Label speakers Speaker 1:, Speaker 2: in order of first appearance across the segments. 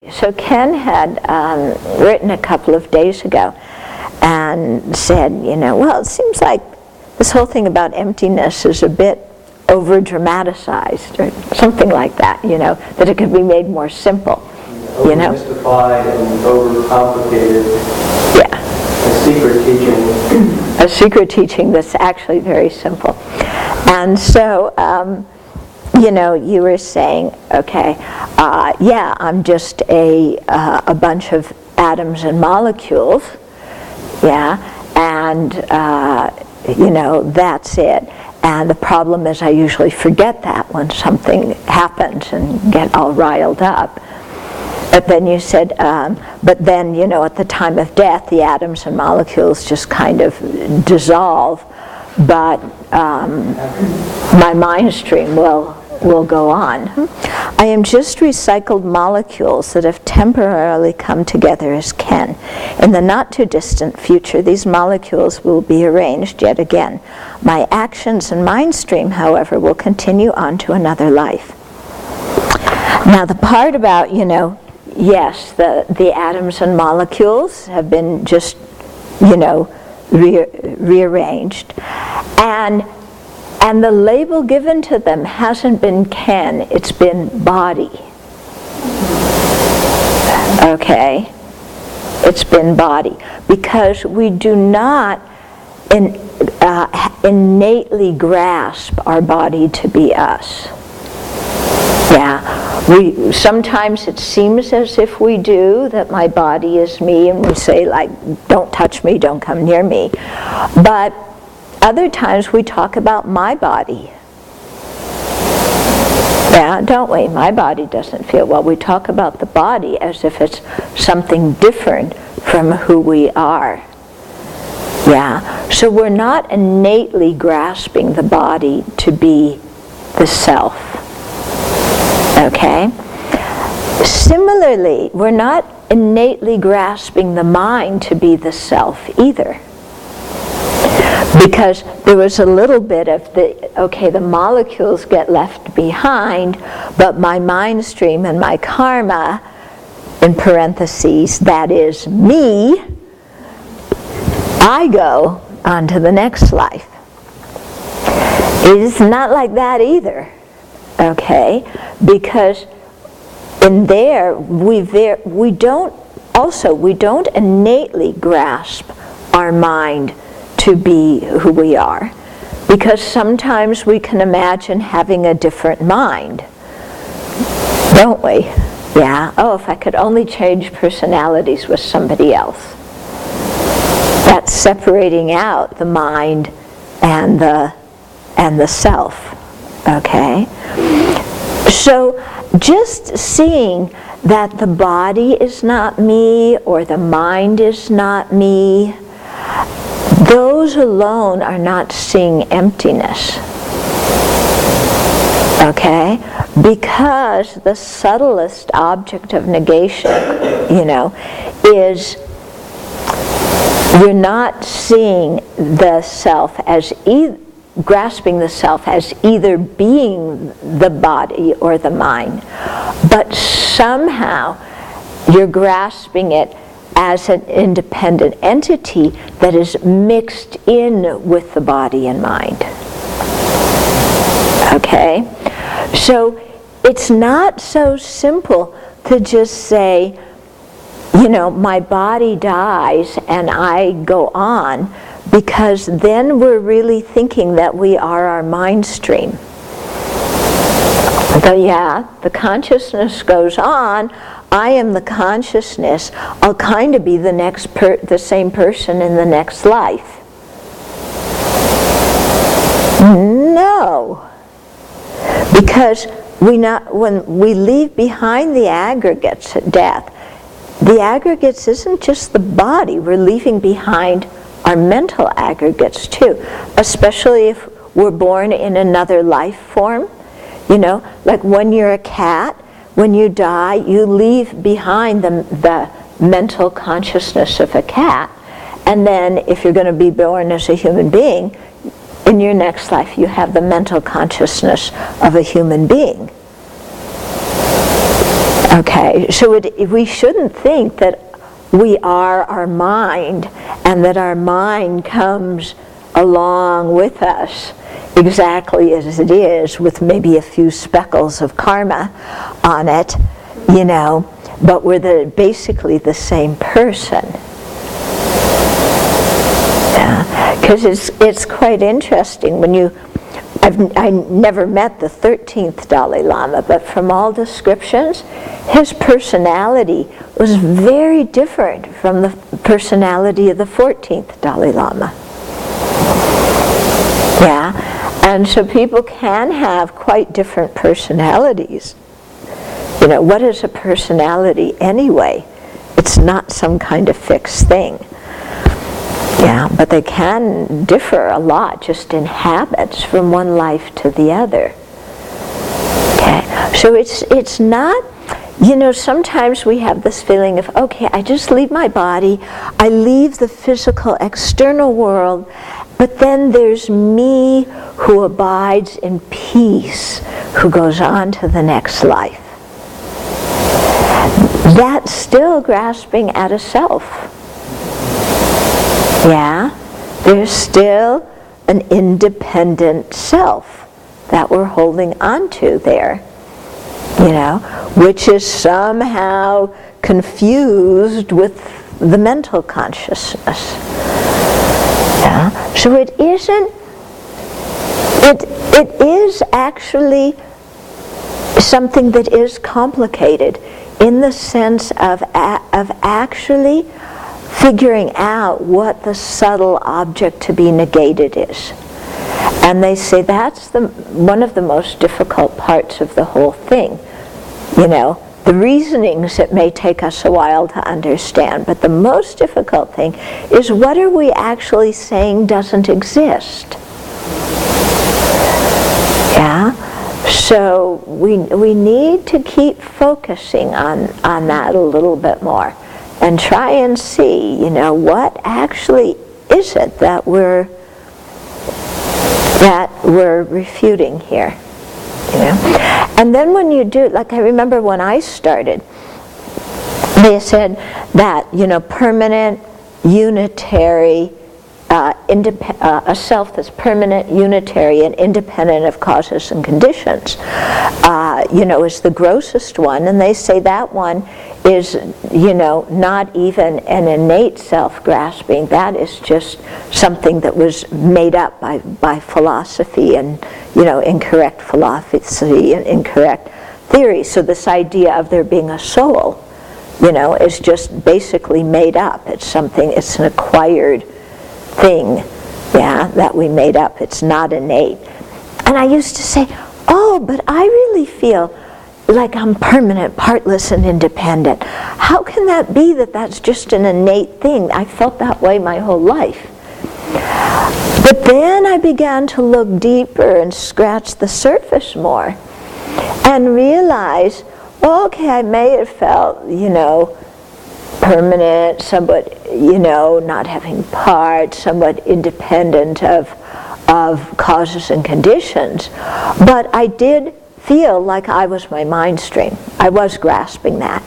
Speaker 1: So Ken had written a couple of days ago and said, well, it seems like this whole thing about emptiness is a bit over-dramatized or something like that, that it could be made more simple.
Speaker 2: Over-mystified and over-complicated.
Speaker 1: Yeah.
Speaker 2: A secret teaching.
Speaker 1: A secret teaching that's actually very simple. And so, you were saying, okay, I'm just a bunch of atoms and molecules, and, that's it. And the problem is I usually forget that when something happens and get all riled up. But then you said, at the time of death, the atoms and molecules just kind of dissolve, but my mind stream will go on. I am just recycled molecules that have temporarily come together as Ken. In the not too distant future, these molecules will be arranged yet again. My actions and mind stream, however, will continue on to another life. Now the part about, yes, the atoms and molecules have been just, rearranged. And the label given to them hasn't been Ken, it's been body. Okay? It's been body. Because we do not innately grasp our body to be us. Sometimes it seems as if we do, that my body is me, and we say, don't touch me, don't come near me. But other times we talk about my body. Yeah, don't we? My body doesn't feel well. We talk about the body as if it's something different from who we are. Yeah, so we're not innately grasping the body to be the self. Okay? Similarly, we're not innately grasping the mind to be the self either. Because there was a little bit of the molecules get left behind, but my mind stream and my karma, in parentheses, that is me, I go on to the next life. It's not like that either, okay? Because in there, we don't innately grasp our mind to be who we are, because sometimes we can imagine having a different mind, don't we? Yeah, if I could only change personalities with somebody else. That's separating out the mind and the self, okay? So just seeing that the body is not me or the mind is not me, those alone are not seeing emptiness, okay? Because the subtlest object of negation, is we're not seeing the self as grasping the self as either being the body or the mind, but somehow you're grasping it as an independent entity that is mixed in with the body and mind. Okay? So it's not so simple to just say, my body dies and I go on, because then we're really thinking that we are our mind stream. The consciousness goes on, I am the consciousness, I'll kind of be the same person in the next life. No. Because when we leave behind the aggregates at death, the aggregates isn't just the body, we're leaving behind our mental aggregates too, especially if we're born in another life form. Like when you're a cat, when you die, you leave behind the mental consciousness of a cat, and then if you're going to be born as a human being, in your next life you have the mental consciousness of a human being. Okay, so we shouldn't think that we are our mind and that our mind comes along with us exactly as it is, with maybe a few speckles of karma on it, you know, but we're basically the same person. Because it's quite interesting when I never met the 13th Dalai Lama, but from all descriptions, his personality was very different from the personality of the 14th Dalai Lama. Yeah, and so people can have quite different personalities. You know, what is a personality anyway? It's not some kind of fixed thing. Yeah, but they can differ a lot just in habits from one life to the other. Okay, so it's not, you know, sometimes we have this feeling of, okay, I just leave my body, I leave the physical external world, but then there's me who abides in peace, who goes on to the next life. That's still grasping at a self. Yeah, there's still an independent self that we're holding on to there, you know, which is somehow confused with the mental consciousness. Yeah, so it is actually something that is complicated in the sense of actually figuring out what the subtle object to be negated is. And they say that's one of the most difficult parts of the whole thing. You know, the reasonings, it may take us a while to understand, but the most difficult thing is what are we actually saying doesn't exist? Yeah? So we need to keep focusing on that a little bit more. And try and see, you know, what actually is it that we're refuting here, you know. And then when you do, like I remember when I started, they said that, you know, permanent, unitary, a self that's permanent, unitary, and independent of causes and conditions, you know, is the grossest one. And they say that one is, you know, not even an innate self-grasping. That is just something that was made up by philosophy and, you know, incorrect philosophy and incorrect theory. So this idea of there being a soul, you know, is just basically made up. It's something, it's an acquired thing, yeah, that we made up. It's not innate. And I used to say, oh, but I really feel like I'm permanent, partless, and independent. How can that be that that's just an innate thing? I felt that way my whole life. But then I began to look deeper and scratch the surface more and realize, okay, I may have felt, you know, permanent, somewhat, you know, not having parts, somewhat independent of causes and conditions, but I did feel like I was my mind stream. I was grasping that,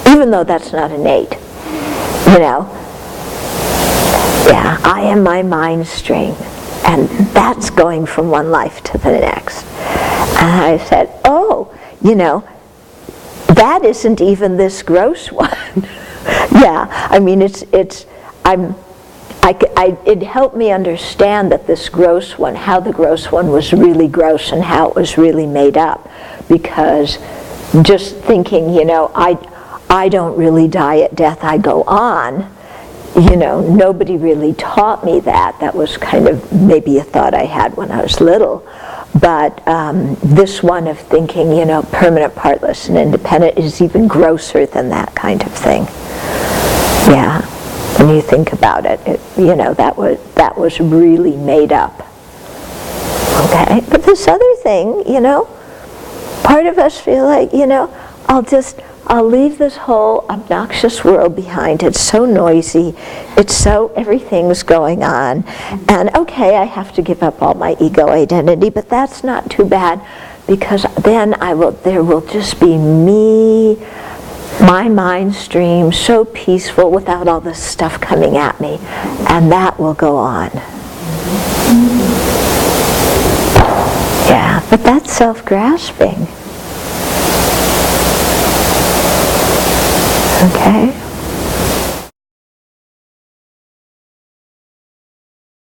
Speaker 1: even though that's not innate, you know. Yeah, I am my mind stream, and that's going from one life to the next. And I said, oh, you know, that isn't even this gross one. Yeah, I mean, it helped me understand that this gross one, how the gross one was really gross and how it was really made up. Because just thinking, you know, I don't really die at death, I go on, you know, nobody really taught me that. That was kind of maybe a thought I had when I was little. But this one of thinking, you know, permanent, partless, and independent is even grosser than that kind of thing. Yeah, when you think about it, you know, that was really made up. Okay, but this other thing, you know, part of us feel like, you know, I'll leave this whole obnoxious world behind. It's so noisy. It's so, everything's going on. And okay, I have to give up all my ego identity, but that's not too bad, because then there will just be me. my mind stream so peaceful without all this stuff coming at me, and that will go on. Yeah, but that's self-grasping. Okay?